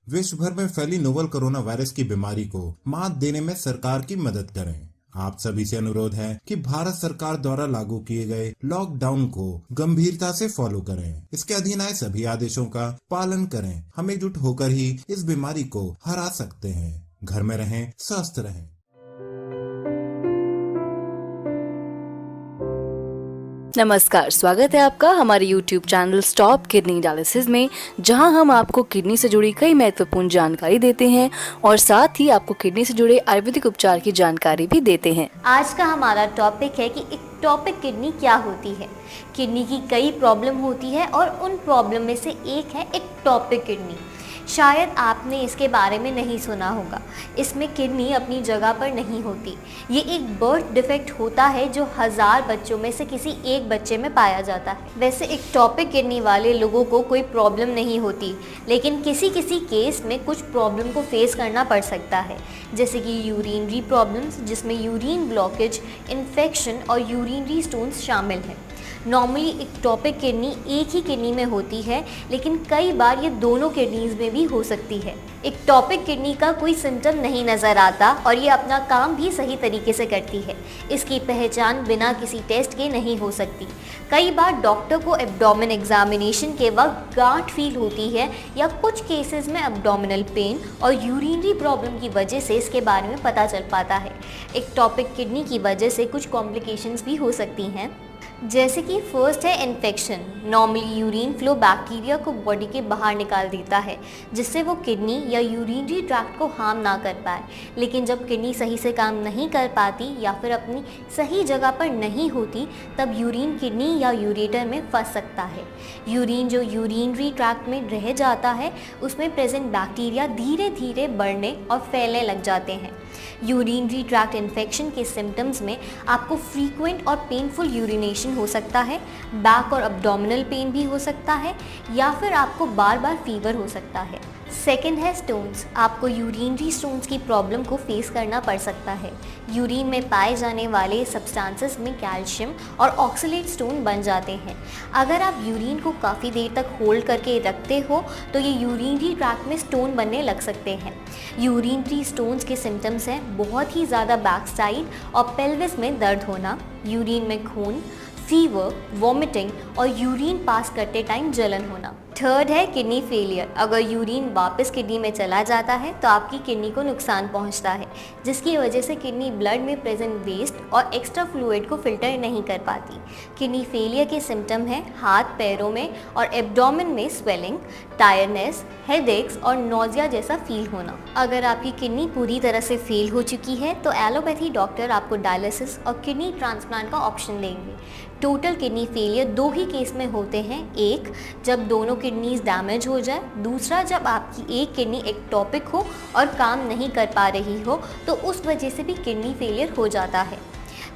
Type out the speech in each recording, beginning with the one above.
विश्व भर में फैली नोवल कोरोना वायरस की बीमारी को मात देने में सरकार की मदद करें। आप सभी से अनुरोध है कि भारत सरकार द्वारा लागू किए गए लॉकडाउन को गंभीरता से फॉलो करें। इसके अधीन आए सभी आदेशों का पालन करें। हम एकजुट होकर ही इस बीमारी को हरा सकते हैं। घर में रहें, स्वस्थ रहें। नमस्कार, स्वागत है आपका हमारे YouTube channel stop kidney dialysis में, जहां हम आपको किडनी से जुड़ी कई महत्वपूर्ण जानकारी देते हैं और साथ ही आपको किडनी से जुड़े आयुर्वेदिक उपचार की जानकारी भी देते हैं। आज का हमारा टॉपिक है कि इक्टोपिक किडनी क्या होती है। किडनी की कई प्रॉब्लम होती है और उन प्रॉब्लम में से एक है इक्टोपिक किडनी। शायद आपने इसके बारे में नहीं सुना होगा। इसमें किडनी अपनी जगह पर नहीं होती। ये एक बर्थ डिफेक्ट होता है जो 1000 बच्चों में से किसी एक बच्चे में पाया जाता है। वैसे इक्टोपिक किडनी वाले लोगों को कोई प्रॉब्लम नहीं होती, लेकिन किसी किसी केस में कुछ प्रॉब्लम को फेस करना पड़ सकता है, जैसे कि यूरिनरी प्रॉब्लम्स, जिसमें यूरिन ब्लॉकेज, इन्फेक्शन और यूरिनरी स्टोन्स शामिल हैं। नॉर्मली इक्टोपिक किडनी एक ही किडनी में होती है, लेकिन कई बार ये दोनों किडनीज में भी हो सकती है। इक्टोपिक किडनी का कोई सिम्टम नहीं नज़र आता और ये अपना काम भी सही तरीके से करती है। इसकी पहचान बिना किसी टेस्ट के नहीं हो सकती। कई बार डॉक्टर को एब्डोमेन एग्जामिनेशन के वक्त गांठ फील होती है या कुछ केसेस में एब्डोमिनल पेन और यूरिनरी प्रॉब्लम की वजह से इसके बारे में पता चल पाता है। इक्टोपिक किडनी की वजह से कुछ कॉम्प्लिकेशंस भी हो सकती हैं, जैसे कि फर्स्ट है infection. Normally urine flow bacteria को बॉडी के बाहर निकाल देता है, जिससे वो किडनी या यूरिनरी ट्रैक्ट को हार्म ना कर पाए। लेकिन जब किडनी सही से काम नहीं कर पाती या फिर अपनी सही जगह पर नहीं होती, तब यूरिन किडनी या यूरेटर में फंस सकता है। यूरिन जो यूरिनरी ट्रैक्ट में रह जाता है, उसमें प्रेजेंट बैक्टीरिया धीरे धीरे बढ़ने और फैलने लग जाते हैं। यूरिनरी ट्रैक्ट इन्फेक्शन के सिम्टम्स में आपको फ्रीक्वेंट और पेनफुल यूरिनेशन हो सकता है, बैक और अब्डोमिनल पेन भी हो सकता है, या फिर आपको बार बार फीवर हो सकता है। सेकेंड है स्टोन्स। आपको यूरिनरी स्टोन्स की प्रॉब्लम को फेस करना पड़ सकता है। यूरिन में पाए जाने वाले सब्सटेंसेस में कैल्शियम और ऑक्सलेट स्टोन बन जाते हैं। अगर आप यूरिन को काफ़ी देर तक होल्ड करके रखते हो तो ये यूरिनरी ट्रैक्ट में स्टोन बनने लग सकते हैं। यूरिनरी स्टोन्स के सिम्टम्स हैं बहुत ही ज़्यादा बैक साइड और पेल्विस में दर्द होना, यूरिन में खून, फीवर, वॉमिटिंग और यूरिन पास करते टाइम जलन होना। थर्ड है किडनी फेलियर। अगर यूरिन वापस किडनी में चला जाता है तो आपकी किडनी को नुकसान पहुंचता है, जिसकी वजह से किडनी ब्लड में प्रेजेंट वेस्ट और एक्स्ट्रा फ्लूइड को फिल्टर नहीं कर पाती। किडनी फेलियर के सिम्टम हैं हाथ पैरों में और एब्डोमेन में स्वेलिंग, टायरनेस, हेडेक्स और नोजिया जैसा फील होना। अगर आपकी किडनी पूरी तरह से फेल हो चुकी है तो एलोपैथी डॉक्टर आपको डायलिसिस और किडनी ट्रांसप्लांट का ऑप्शन देंगे। टोटल किडनी फेलियर 2 ही केस में होते हैं, एक जब दोनों किडनीज डैमेज हो जाए, दूसरा जब आपकी एक किडनी इक्टोपिक हो और काम नहीं कर पा रही हो, तो उस वजह से भी किडनी फेलियर हो जाता है।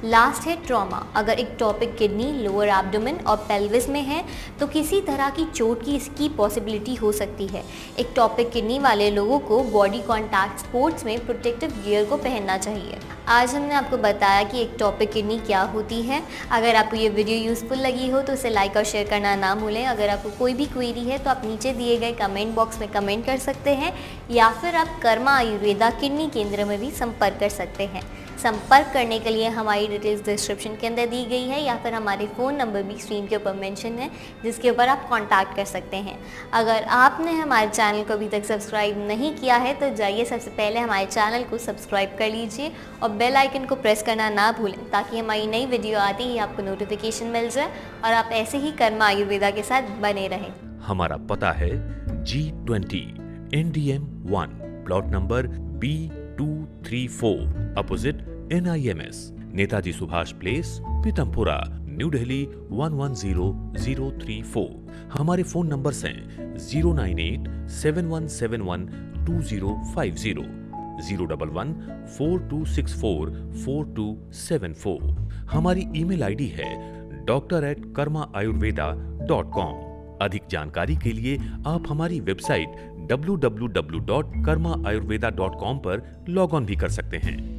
लास्ट है ट्रॉमा। अगर इक्टोपिक किडनी लोअर एब्डोमेन और पेल्विस में है तो किसी तरह की चोट की इसकी पॉसिबिलिटी हो सकती है। इक्टोपिक किडनी वाले लोगों को बॉडी कॉन्टैक्ट स्पोर्ट्स में प्रोटेक्टिव गियर को पहनना चाहिए। आज हमने आपको बताया कि इक्टोपिक किडनी क्या होती है। अगर आपको ये वीडियो यूज़फुल लगी हो तो इसे लाइक और शेयर करना ना भूलें। अगर आपको कोई भी क्वेरी है तो आप नीचे दिए गए कमेंट बॉक्स में कमेंट कर सकते हैं, या फिर आप कर्मा आयुर्वेदा किडनी केंद्र में भी संपर्क कर सकते हैं। संपर्क करने के लिए हमारी डिटेल्स डिस्क्रिप्शन के अंदर दी गई है, या फिर हमारे फ़ोन नंबर भी स्क्रीन के ऊपर मेंशन है, जिसके ऊपर आप कांटेक्ट कर सकते हैं। अगर आपने हमारे चैनल को अभी तक सब्सक्राइब नहीं किया है तो जाइए सबसे पहले हमारे चैनल को सब्सक्राइब कर लीजिए और बेल आइकन को प्रेस करना ना भूलें, ताकि हमारी नई वीडियो आते ही आपको नोटिफिकेशन मिल जाए और आप ऐसे ही कर्मा आयुर्वेदा के साथ बने रहें। हमारा पता है G20 NDM 1 plot number B234 opposite NIMS, Netaji Subhash place, Pitampura, new Delhi 110034। हमारे फोन नंबर्स हैं 09871712050, 01142644274। हमारी ईमेल आईडी है doctor@karmaayurveda.com। अधिक जानकारी के लिए आप हमारी वेबसाइट www.karmaayurveda.com पर लॉग ऑन भी कर सकते हैं।